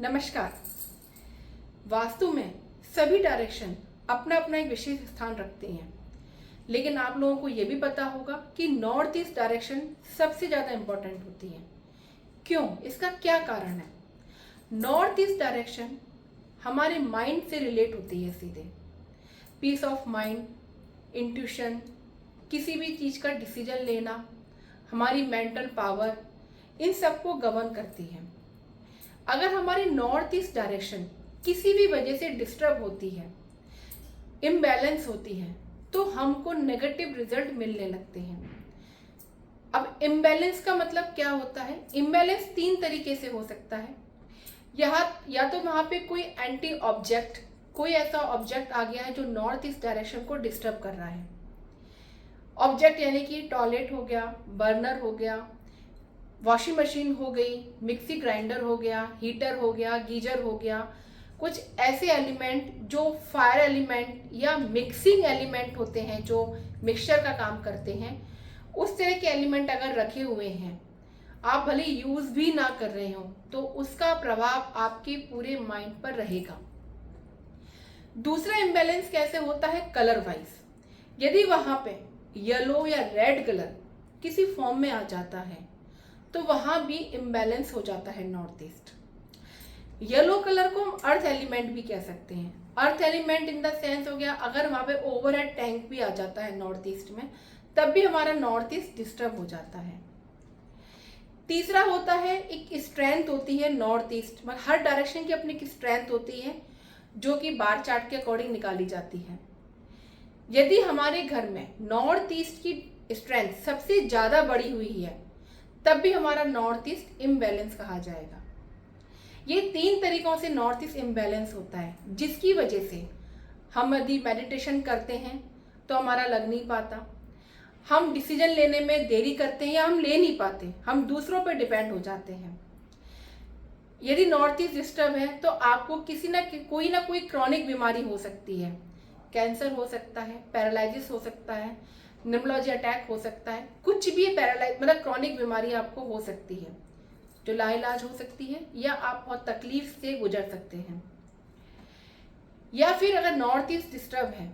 नमस्कार। वास्तु में सभी डायरेक्शन अपना अपना एक विशेष स्थान रखते हैं, लेकिन आप लोगों को यह भी पता होगा कि नॉर्थ ईस्ट डायरेक्शन सबसे ज़्यादा इम्पोर्टेंट होती है। क्यों? इसका क्या कारण है? नॉर्थ ईस्ट डायरेक्शन हमारे माइंड से रिलेट होती है सीधे। पीस ऑफ माइंड, इंट्यूशन, किसी भी चीज़ का डिसीजन लेना, हमारी मेंटल पावर, इन सबको गवर्न करती है। अगर हमारी नॉर्थ ईस्ट डायरेक्शन किसी भी वजह से डिस्टर्ब होती है, इम्बैलेंस होती है, तो हमको नेगेटिव रिजल्ट मिलने लगते हैं। अब इम्बैलेंस का मतलब क्या होता है? इम्बैलेंस 3 तरीके से हो सकता है। या तो वहां पे कोई एंटी ऑब्जेक्ट, कोई ऐसा ऑब्जेक्ट आ गया है जो नॉर्थ ईस्ट डायरेक्शन को डिस्टर्ब कर रहा है। ऑब्जेक्ट यानी कि टॉयलेट हो गया, बर्नर हो गया, वॉशिंग मशीन हो गई, मिक्सी ग्राइंडर हो गया, हीटर हो गया, गीजर हो गया। कुछ ऐसे एलिमेंट जो फायर एलिमेंट या मिक्सिंग एलिमेंट होते हैं, जो मिक्सचर का काम करते हैं, उस तरह के एलिमेंट अगर रखे हुए हैं, आप भले यूज भी ना कर रहे हो, तो उसका प्रभाव आपके पूरे माइंड पर रहेगा। दूसरा इम्बैलेंस कैसे होता है? Colour wise. यदि वहां पे येलो या रेड कलर किसी फॉर्म में आ जाता है, तो वहां भी इम्बैलेंस हो जाता है नॉर्थ ईस्ट। येलो कलर को हम अर्थ एलिमेंट भी कह सकते हैं। Earth element in the sense हो गया, अगर वहां पे ओवरहेड टैंक भी आ जाता है नॉर्थ ईस्ट में, तब भी हमारा नॉर्थ ईस्ट डिस्टर्ब हो जाता है। तीसरा होता है, एक स्ट्रेंथ होती है नॉर्थ ईस्ट में। हर डायरेक्शन की अपनी एक स्ट्रेंथ होती है, जो कि बार चार्ट के अकॉर्डिंग निकाली जाती है। यदि हमारे घर में नॉर्थ ईस्ट की स्ट्रेंथ सबसे ज्यादा बढ़ी हुई है, तब भी हमारा नॉर्थ ईस्ट इम्बैलेंस कहा जाएगा। ये 3 तरीकों से नॉर्थ ईस्ट इम्बैलेंस होता है, जिसकी वजह से हम यदि मेडिटेशन करते हैं तो हमारा लग नहीं पाता, हम डिसीजन लेने में देरी करते हैं या हम ले नहीं पाते, हम दूसरों पर डिपेंड हो जाते हैं। यदि नॉर्थ ईस्ट डिस्टर्ब है तो आपको किसी ना कोई क्रॉनिक बीमारी हो सकती है। कैंसर हो सकता है, पैरालिसिस हो सकता है, निमोलॉजी अटैक हो सकता है, कुछ भी पैरालाइज मतलब क्रॉनिक बीमारी आपको हो सकती है, जो लाइलाज हो सकती है, या आप बहुत तकलीफ से गुजर सकते हैं। या फिर अगर नॉर्थ ईस्ट डिस्टर्ब है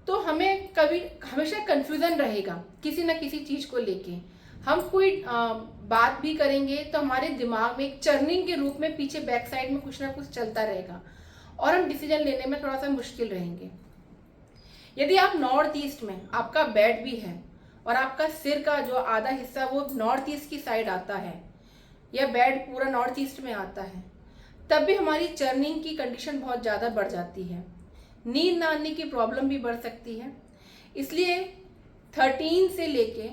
तो हमें कभी हमेशा कंफ्यूजन रहेगा किसी ना किसी चीज को लेके। हम कोई बात भी करेंगे तो हमारे दिमाग में एक चर्निंग के रूप में पीछे बैक साइड में कुछ ना कुछ चलता रहेगा, और हम डिसीजन लेने में थोड़ा सा मुश्किल रहेंगे। यदि आप नॉर्थ ईस्ट में, आपका बेड भी है और आपका सिर का जो आधा हिस्सा वो नॉर्थ ईस्ट की साइड आता है, या बेड पूरा नॉर्थ ईस्ट में आता है, तब भी हमारी चर्निंग की कंडीशन बहुत ज़्यादा बढ़ जाती है। नींद ना आने की प्रॉब्लम भी बढ़ सकती है। इसलिए 13 से लेके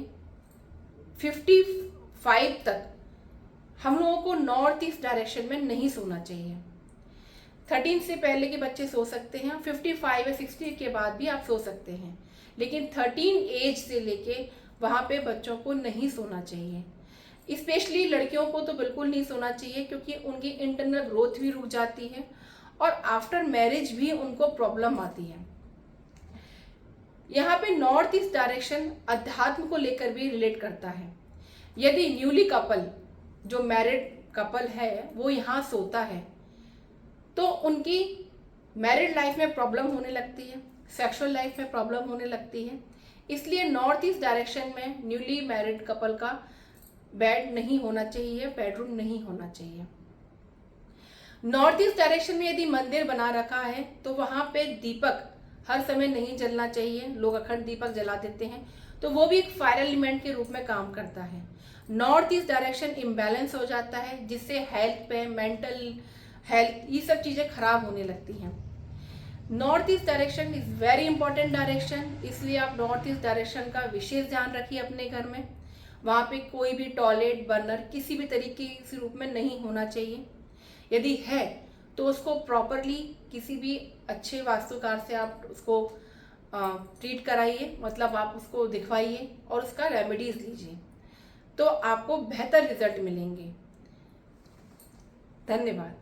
55 तक हम लोगों को नॉर्थ ईस्ट डायरेक्शन में नहीं सोना चाहिए। 13 से पहले के बच्चे सो सकते हैं, 55 या 60 के बाद भी आप सो सकते हैं, लेकिन 13 एज से लेके वहाँ पे बच्चों को नहीं सोना चाहिए। स्पेशली लड़कियों को तो बिल्कुल नहीं सोना चाहिए, क्योंकि उनकी इंटरनल ग्रोथ भी रुक जाती है और आफ्टर मैरिज भी उनको प्रॉब्लम आती है। यहाँ पे नॉर्थ ईस्ट डायरेक्शन अध्यात्म को लेकर भी रिलेट करता है। यदि न्यूली कपल, जो मैरिड कपल है, वो यहाँ सोता है, तो उनकी मैरिड लाइफ में प्रॉब्लम होने लगती है, सेक्सुअल लाइफ में प्रॉब्लम होने लगती है। इसलिए नॉर्थ ईस्ट डायरेक्शन में न्यूली मैरिड कपल का बेड नहीं होना चाहिए, बेडरूम नहीं होना चाहिए। नॉर्थ ईस्ट डायरेक्शन में यदि मंदिर बना रखा है तो वहां पे दीपक हर समय नहीं जलना चाहिए। लोग अखंड दीपक जला देते हैं, तो वो भी एक फायर एलिमेंट के रूप में काम करता है। नॉर्थ ईस्ट डायरेक्शन इम्बैलेंस हो जाता है, जिससे हेल्थ पे, मेंटल हेल्थ, ये सब चीजें खराब होने लगती हैं। North east direction is very important direction, इसलिए आप नॉर्थ ईस्ट डायरेक्शन का विशेष ध्यान रखिए अपने घर में। वहाँ पे कोई भी टॉयलेट, बर्नर किसी भी तरीके के रूप में नहीं होना चाहिए। यदि है तो उसको प्रॉपरली किसी भी अच्छे वास्तुकार से आप उसको ट्रीट कराइए, मतलब आप उसको दिखवाइए और उसका रेमेडीज लीजिए, तो आपको बेहतर रिजल्ट मिलेंगे। धन्यवाद।